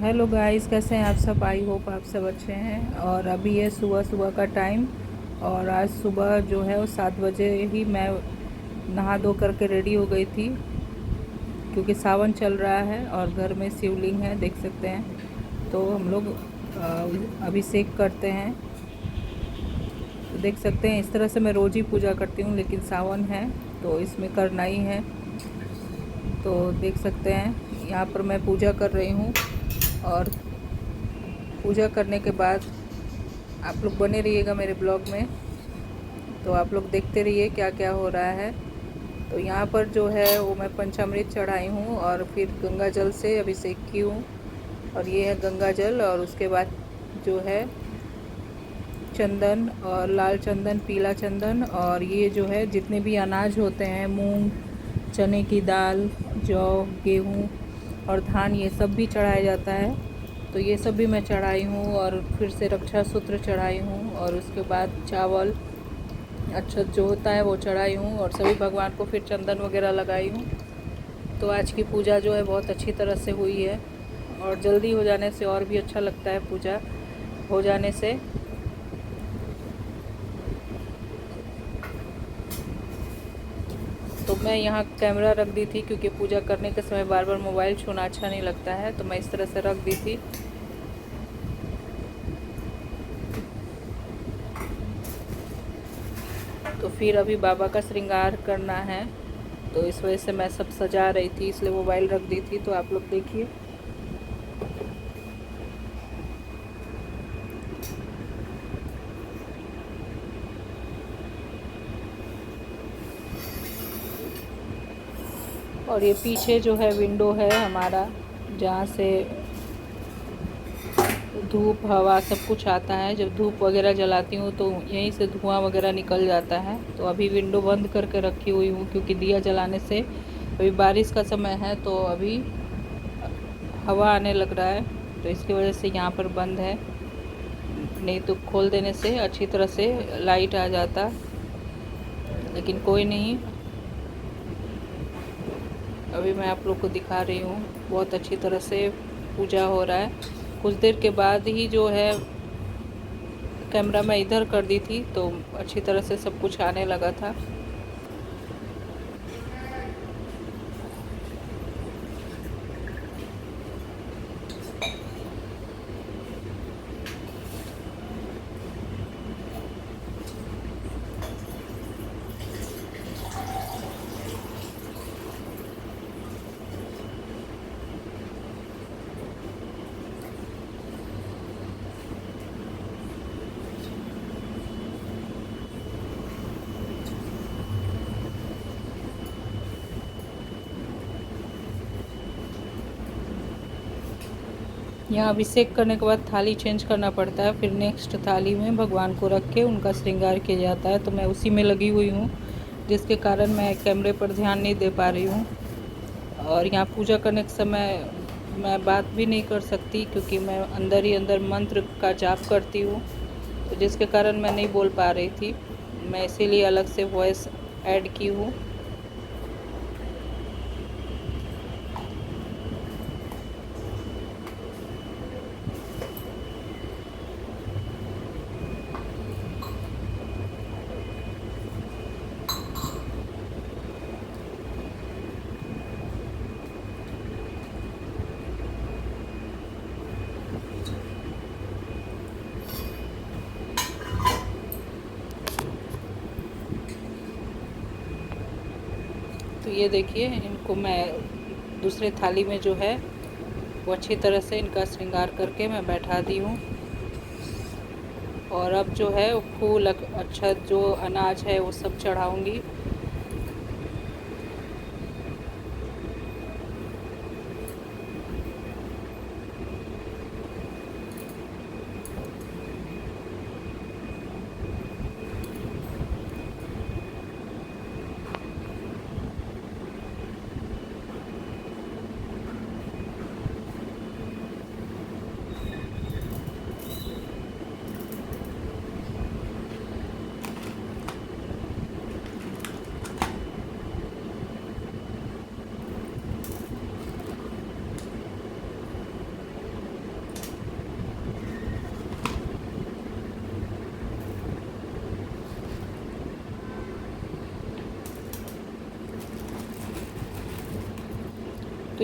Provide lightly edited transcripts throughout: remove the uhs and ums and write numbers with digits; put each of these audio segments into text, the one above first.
Hello guys, कैसे हैं आप सब। आई होप आप सब अच्छे हैं। और अभी है सुबह सुबह का टाइम। और आज सुबह जो है वो 7 बजे ही मैं नहा धो करके रेडी हो गई थी, क्योंकि सावन चल रहा है और घर में शिवलिंग है, देख सकते हैं। तो हम लोग अभिषेक करते हैं। तो देख सकते हैं, इस तरह से मैं रोज़ ही पूजा करती हूँ, लेकिन सावन है तो इसमें करना ही है। तो देख सकते हैं यहाँ पर मैं पूजा कर रही हूँ। और पूजा करने के बाद आप लोग बने रहिएगा मेरे ब्लॉग में, तो आप लोग देखते रहिए क्या क्या हो रहा है। तो यहाँ पर जो है वो मैं पंचामृत चढ़ाई हूँ और फिर गंगा जल से अभिषेक की हूँ। और ये है गंगा जल, और उसके बाद जो है चंदन, और लाल चंदन, पीला चंदन, और ये जो है जितने भी अनाज होते हैं, मूंग, चने की दाल, जौ, गेहूँ और धान, ये सब भी चढ़ाया जाता है। तो ये सब भी मैं चढ़ाई हूँ। और फिर से रक्षा सूत्र चढ़ाई हूँ, और उसके बाद चावल, अक्षत जो होता है वो चढ़ाई हूँ, और सभी भगवान को फिर चंदन वगैरह लगाई हूँ। तो आज की पूजा जो है बहुत अच्छी तरह से हुई है, और जल्दी हो जाने से और भी अच्छा लगता है पूजा हो जाने से। तो मैं यहाँ कैमरा रख दी थी, क्योंकि पूजा करने के समय बार बार मोबाइल छूना अच्छा नहीं लगता है, तो मैं इस तरह से रख दी थी। तो फिर अभी बाबा का श्रृंगार करना है, तो इस वजह से मैं सब सजा रही थी, इसलिए मोबाइल रख दी थी। तो आप लोग देखिए। और ये पीछे जो है विंडो है हमारा, जहाँ से धूप हवा सब कुछ आता है। जब धूप वगैरह जलाती हूँ तो यहीं से धुआं वगैरह निकल जाता है। तो अभी विंडो बंद करके रखी हुई हूँ, क्योंकि दिया जलाने से अभी बारिश का समय है, तो अभी हवा आने लग रहा है, तो इसकी वजह से यहाँ पर बंद है। नहीं तो खोल देने से अच्छी तरह से लाइट आ जाता, लेकिन कोई नहीं। अभी मैं आप लोग को दिखा रही हूँ, बहुत अच्छी तरह से पूजा हो रहा है। कुछ देर के बाद ही जो है कैमरा मैं इधर कर दी थी, तो अच्छी तरह से सब कुछ आने लगा था। यहाँ अभिषेक करने के बाद थाली चेंज करना पड़ता है, फिर नेक्स्ट थाली में भगवान को रख के उनका श्रृंगार किया जाता है। तो मैं उसी में लगी हुई हूँ, जिसके कारण मैं कैमरे पर ध्यान नहीं दे पा रही हूँ। और यहाँ पूजा करने के समय मैं बात भी नहीं कर सकती, क्योंकि मैं अंदर ही अंदर मंत्र का जाप करती हूँ, तो जिसके कारण मैं नहीं बोल पा रही थी। मैं इसीलिए अलग से वॉइस ऐड की हूँ। तो ये देखिए, इनको मैं दूसरे थाली में जो है वो अच्छी तरह से इनका श्रृंगार करके मैं बैठा दी हूँ। और अब जो है फूल, अच्छा जो अनाज है वो सब चढ़ाऊँगी।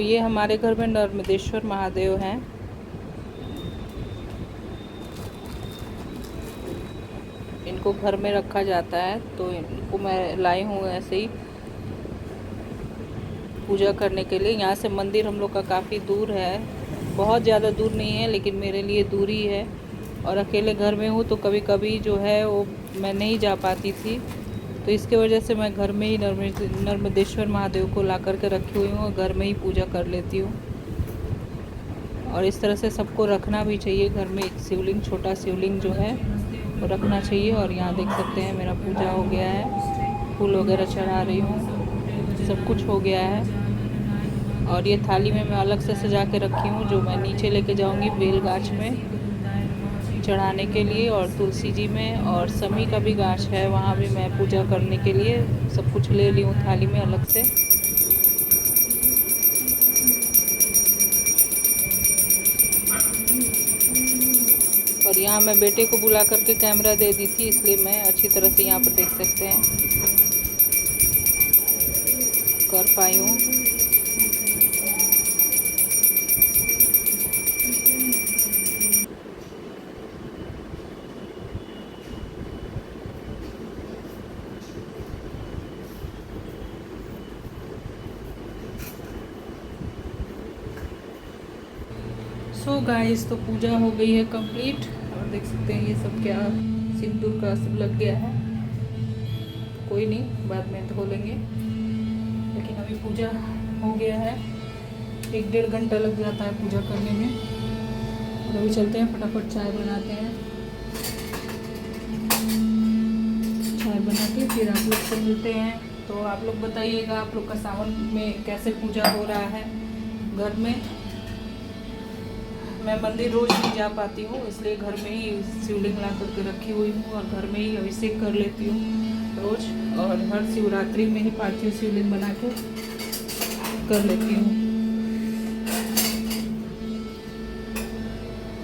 ये हमारे घर में नर्मदेश्वर महादेव हैं। इनको घर में रखा जाता है, तो इनको मैं लाई हूँ ऐसे ही पूजा करने के लिए। यहाँ से मंदिर हम लोग का काफ़ी दूर है, बहुत ज़्यादा दूर नहीं है, लेकिन मेरे लिए दूरी है। और अकेले घर में हूँ तो कभी कभी जो है वो मैं नहीं जा पाती थी, तो इसके वजह से मैं घर में ही नर्मदेश्वर महादेव को ला कर के रखी हुई हूँ और घर में ही पूजा कर लेती हूँ। और इस तरह से सबको रखना भी चाहिए घर में, एक शिवलिंग, छोटा शिवलिंग जो है वो रखना चाहिए। और यहाँ देख सकते हैं मेरा पूजा हो गया है, फूल वगैरह चढ़ा रही हूँ, सब कुछ हो गया है। और ये थाली में मैं अलग से सजा के रखी हूँ, जो मैं नीचे लेके जाऊँगी बेलगाछ में चढ़ाने के लिए, और तुलसी जी में, और समी का भी गाछ है, वहाँ भी मैं पूजा करने के लिए सब कुछ ले ली हूँ थाली में अलग से। और यहाँ मैं बेटे को बुला करके कैमरा दे दी थी, इसलिए मैं अच्छी तरह से यहाँ पर देख सकते हैं कर पाई हूँ। सो गाइस, तो पूजा हो गई है कंप्लीट, और देख सकते हैं ये सब क्या सिंदूर का सब लग गया है। कोई नहीं, बाद में धो लेंगे, लेकिन अभी पूजा हो गया है। 1-1.5 घंटा लग जाता है पूजा करने में। और अभी चलते हैं फटाफट चाय बनाते हैं, चाय बना के फिर आप लोग से मिलते हैं। तो आप लोग बताइएगा आप लोग का सावन में कैसे पूजा हो रहा है घर में। मैं मंदिर रोज़ नहीं जा पाती हूँ, इसलिए घर में ही शिवलिंग ला करके रखी हुई हूँ और घर में ही अभिषेक कर लेती हूँ रोज़। और हर शिवरात्रि में ही पार्थिव शिवलिंग बना के कर लेती हूँ।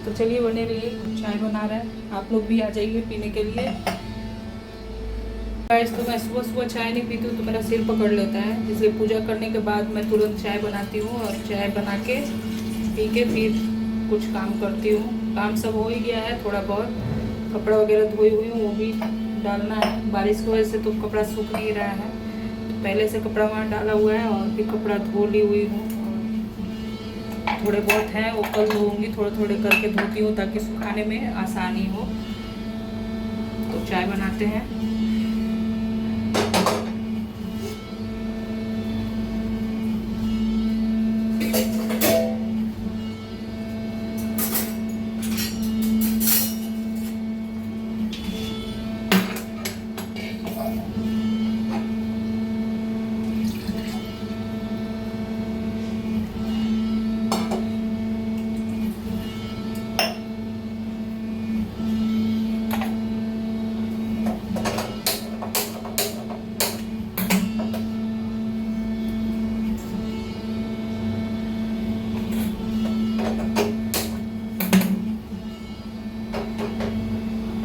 तो चलिए बने रहिए, चाय बना रहा है, आप लोग भी आ जाइए पीने के लिए। गाइस, तो मैं सुबह सुबह चाय नहीं पीती हूँ तो मेरा सिर पकड़ लेता है, इसलिए पूजा करने के बाद मैं तुरंत चाय बनाती हूँ, और चाय बना के पी के फिर कुछ काम करती हूँ। काम सब हो ही गया है, थोड़ा बहुत कपड़ा वगैरह धोई हुई हूँ, वो भी डालना है। बारिश की वजह से तो कपड़ा सूख नहीं रहा है, तो पहले से कपड़ा वहाँ डाला हुआ है और फिर कपड़ा धो ली हुई हूँ। थोड़े बहुत हैं वो कल धोऊंगी, थोड़े थोड़े करके धोती हूँ ताकि सुखाने में आसानी हो। तो चाय बनाते हैं।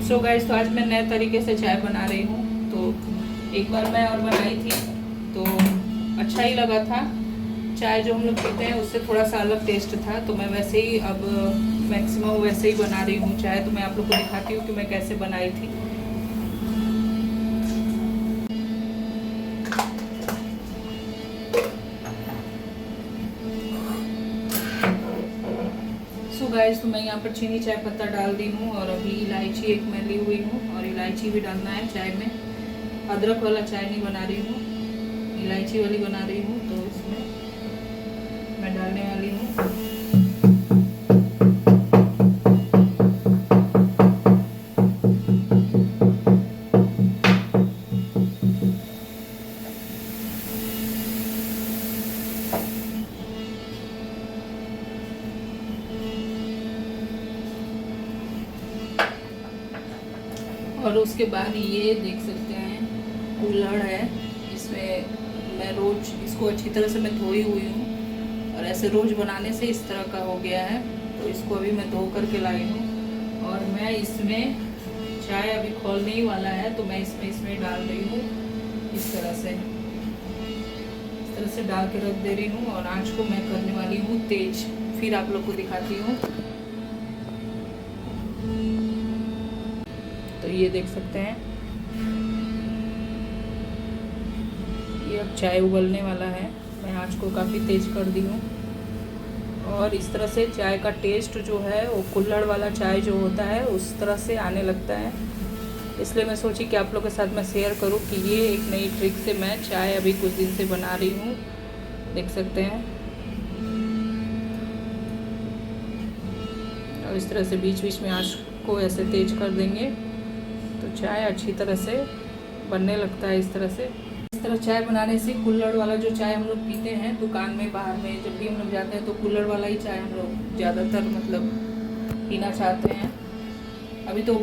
सो गाइस, तो आज मैं नए तरीके से चाय बना रही हूँ। तो एक बार मैं और बनाई थी तो अच्छा ही लगा था। चाय जो हम लोग पीते हैं उससे थोड़ा सा अलग टेस्ट था, तो मैं वैसे ही अब मैक्सिमम वैसे ही बना रही हूँ चाय। तो मैं आप लोग को दिखाती हूँ कि मैं कैसे बनाई थी। गाइस, तो मैं यहाँ पर चीनी चाय पत्ता डाल दी हूँ, और अभी इलायची एक मैं ली हुई हूँ, और इलायची भी डालना है चाय में। अदरक वाला चाय नहीं बना रही हूँ, इलायची वाली बना रही हूँ, तो इसमें मैं डालने वाली हूँ। और उसके बाद ये देख सकते हैं कुल्हड़ है, इसमें मैं रोज़ इसको अच्छी तरह से मैं धोई हुई हूँ, और ऐसे रोज़ बनाने से इस तरह का हो गया है। तो इसको अभी मैं धो करके लाई हूँ, और मैं इसमें चाय अभी खोलने ही वाला है, तो मैं इसमें डाल रही हूँ इस तरह से। इस तरह से डाल के रख दे रही हूँ और आँच को मैं करने वाली हूँ तेज। फिर आप लोग को दिखाती हूँ। तो ये देख सकते हैं, ये अब चाय उबलने वाला है। मैं आँच को काफ़ी तेज कर दी हूँ और इस तरह से चाय का टेस्ट जो है वो कुल्हड़ वाला चाय जो होता है उस तरह से आने लगता है। इसलिए मैं सोची कि आप लोगों के साथ मैं शेयर करूं कि ये एक नई ट्रिक से मैं चाय अभी कुछ दिन से बना रही हूँ। देख सकते हैं, और इस तरह से बीच बीच में आँच को ऐसे तेज कर देंगे तो चाय अच्छी तरह से बनने लगता है। इस तरह चाय बनाने से कुल्हड़ वाला जो चाय हम लोग पीते हैं दुकान में, बाहर में जब भी हम लोग जाते हैं तो कुल्हड़ वाला ही चाय हम लोग ज़्यादातर मतलब पीना चाहते हैं। अभी तो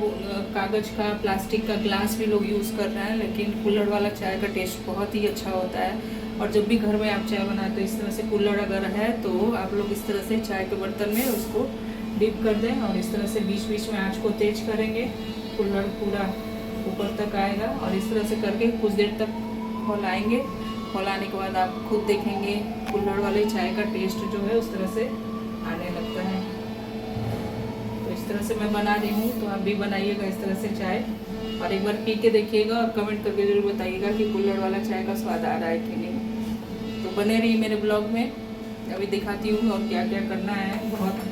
कागज़ का, प्लास्टिक का ग्लास भी लोग यूज़ कर रहे हैं, लेकिन कुल्हड़ वाला चाय का टेस्ट बहुत ही अच्छा होता है। और जब भी घर में आप चाय बनाते तो इस तरह से कुल्हड़ अगर है तो आप लोग इस तरह से चाय के बर्तन में उसको डिप कर दें और इस तरह से बीच बीच में आँच को तेज करेंगे, कुल्हड़ पूरा ऊपर तक आएगा। और इस तरह से करके कुछ देर तक खौलाएंगे। खौलाने के बाद आप खुद देखेंगे कुल्हड़ वाले चाय का टेस्ट जो है उस तरह से आने लगता है। तो इस तरह से मैं बना रही हूँ, तो आप भी बनाइएगा इस तरह से चाय और एक बार पी के देखिएगा और कमेंट करके ज़रूर बताइएगा कि कुल्हड़ वाला चाय का स्वाद आ रहा है कि नहीं। तो बने रहिए मेरे ब्लॉग में, अभी दिखाती हूँ और क्या क्या करना है। बहुत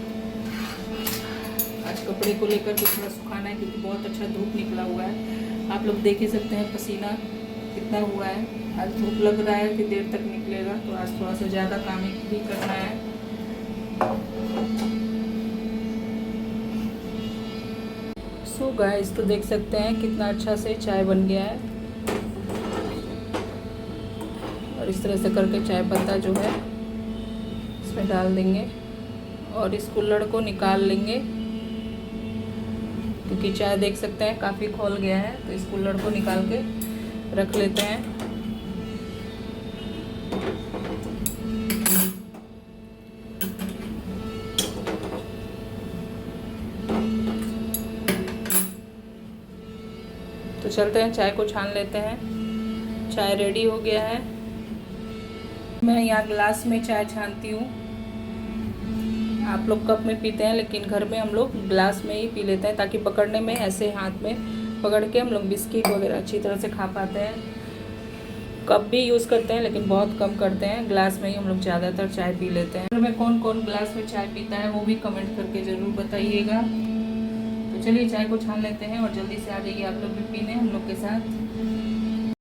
आज कपड़े को लेकर के थोड़ा सुखाना है क्योंकि बहुत अच्छा धूप निकला हुआ है। आप लोग देख ही सकते हैं पसीना कितना हुआ है। आज धूप लग रहा है कि देर तक निकलेगा, तो आज थोड़ा सा ज़्यादा काम भी करना है। सो गाइस, तो देख सकते हैं कितना अच्छा से चाय बन गया है। और इस तरह से करके चाय पत्ता जो है इसमें डाल देंगे और इस कुल्हड़ को निकाल लेंगे क्योंकि चाय देख सकते हैं काफ़ी खौल गया है। तो इस कुल्हड़ को निकाल के रख लेते हैं। तो चलते हैं चाय को छान लेते हैं। चाय रेडी हो गया है। मैं यहाँ ग्लास में चाय छानती हूँ, आप लोग कप में पीते हैं, लेकिन घर में हम लोग ग्लास में ही पी लेते हैं ताकि पकड़ने में ऐसे हाथ में पकड़ के हम लोग बिस्किट वगैरह अच्छी तरह से खा पाते हैं। कप भी यूज़ करते हैं लेकिन बहुत कम करते हैं, ग्लास में ही हम लोग ज़्यादातर चाय पी लेते हैं। घर में कौन कौन ग्लास में चाय पीता है वो भी कमेंट करके ज़रूर बताइएगा। तो चलिए चाय को छान लेते हैं और जल्दी से आ जाइए आप लोग भी पीने हम लोग के साथ।